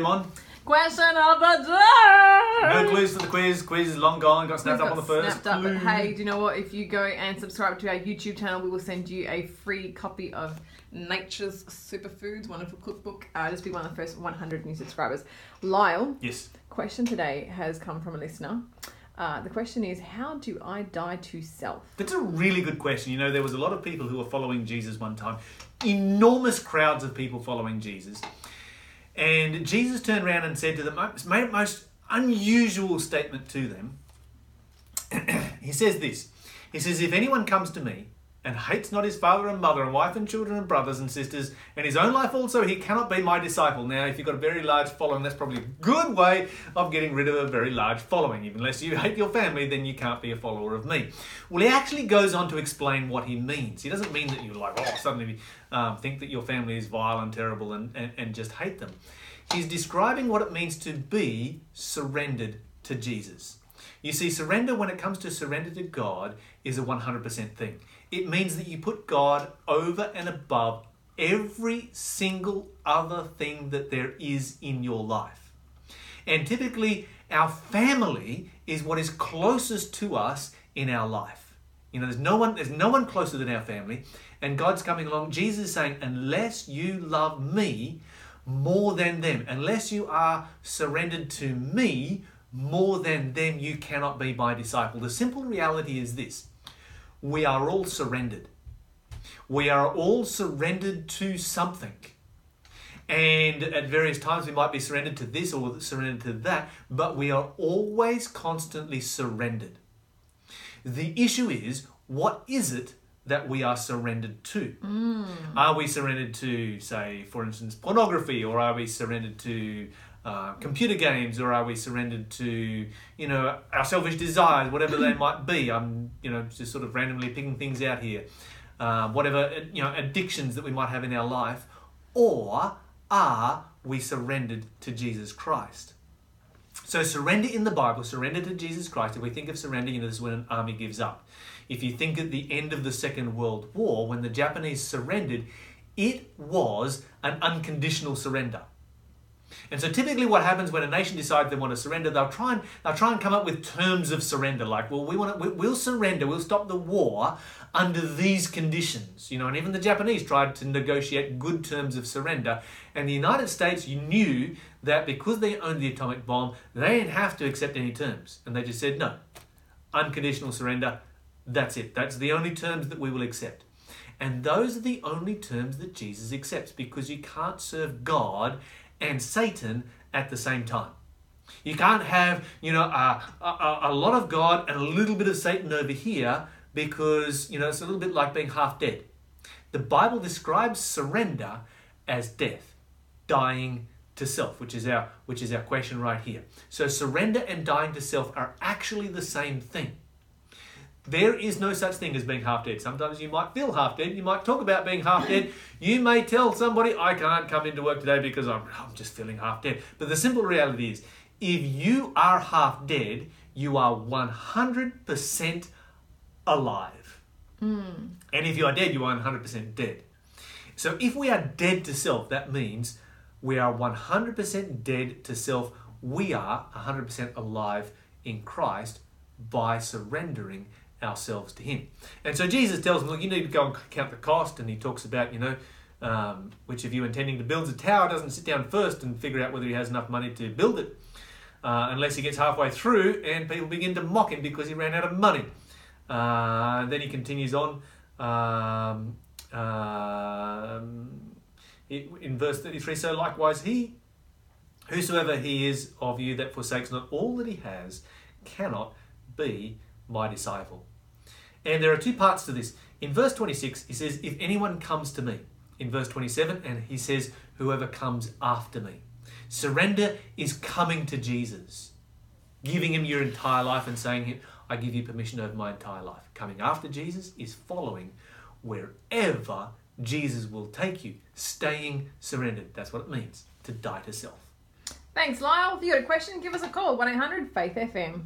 on? Question of the day! No clues for the quiz. Quiz is long gone. Got snapped up on the first. Snapped up, but hey, do you know what? If you go and subscribe to our YouTube channel, we will send you a free copy of Nature's Superfoods Wonderful Cookbook. Just be one of the first 100 new subscribers. Lyle. Yes. Question today has come from a listener. The question is, how do I die to self? That's a really good question. You know, there was a lot of people who were following Jesus one time. Enormous crowds of people following Jesus. And Jesus turned around and said to them, made a most unusual statement to them. He says this. He says, if anyone comes to me and hates not his father and mother and wife and children and brothers and sisters and his own life also, he cannot be my disciple. Now, if you've got a very large following, that's probably a good way of getting rid of a very large following. Unless you hate your family, then you can't be a follower of me. Well, he actually goes on to explain what he means. He doesn't mean that you suddenly think that your family is vile and terrible and just hate them. He's describing what it means to be surrendered to Jesus. You see, surrender, when it comes to surrender to God, is a 100% thing. It means that you put God over and above every single other thing that there is in your life. And typically, our family is what is closest to us in our life. You know, there's no one closer than our family. And God's coming along. Jesus is saying, unless you love me more than them, unless you are surrendered to me more than them, you cannot be my disciple. The simple reality is this. We are all surrendered. We are all surrendered to something. And at various times we might be surrendered to this or surrendered to that, but we are always constantly surrendered. The issue is, what is it that we are surrendered to? Are we surrendered to, say, for instance, pornography, or are we surrendered to computer games, or are we surrendered to, our selfish desires, whatever they might be? I'm, just sort of randomly picking things out here. Whatever, addictions that we might have in our life, or are we surrendered to Jesus Christ? So surrender in the Bible, surrender to Jesus Christ. If we think of surrender, this is when an army gives up. If you think at the end of the Second World War, when the Japanese surrendered, it was an unconditional surrender. And so typically what happens when a nation decides they want to surrender, they'll try and come up with terms of surrender, like, well, we'll surrender, we'll stop the war under these conditions. And even the Japanese tried to negotiate good terms of surrender. And the United States, you knew that because they owned the atomic bomb, they didn't have to accept any terms. And they just said, no, unconditional surrender, that's it. That's the only terms that we will accept. And those are the only terms that Jesus accepts, because you can't serve God and Satan at the same time. You can't have, a lot of God and a little bit of Satan over here, because, it's a little bit like being half dead. The Bible describes surrender as death, dying to self, which is our question right here. So surrender and dying to self are actually the same thing. There is no such thing as being half dead. Sometimes you might feel half dead. You might talk about being half dead. You may tell somebody, I can't come into work today because I'm just feeling half dead. But the simple reality is, if you are half dead, you are 100% alive. And if you are dead, you are 100% dead. So if we are dead to self, that means we are 100% dead to self. We are 100% alive in Christ by surrendering ourselves to him. And so Jesus tells them, look, you need to go and count the cost. And he talks about, which of you intending to build a tower doesn't sit down first and figure out whether he has enough money to build it, unless he gets halfway through and people begin to mock him because he ran out of money. Then he continues on in verse 33, so likewise whosoever he is of you that forsakes not all that he has cannot be my disciple. And there are two parts to this. In verse 26, he says, if anyone comes to me. In verse 27, and he says, whoever comes after me. Surrender is coming to Jesus, giving him your entire life and saying, I give you permission over my entire life. Coming after Jesus is following wherever Jesus will take you, staying surrendered. That's what it means to die to self. Thanks, Lyle. If you got a question, give us a call, 1-800-FAITH-FM.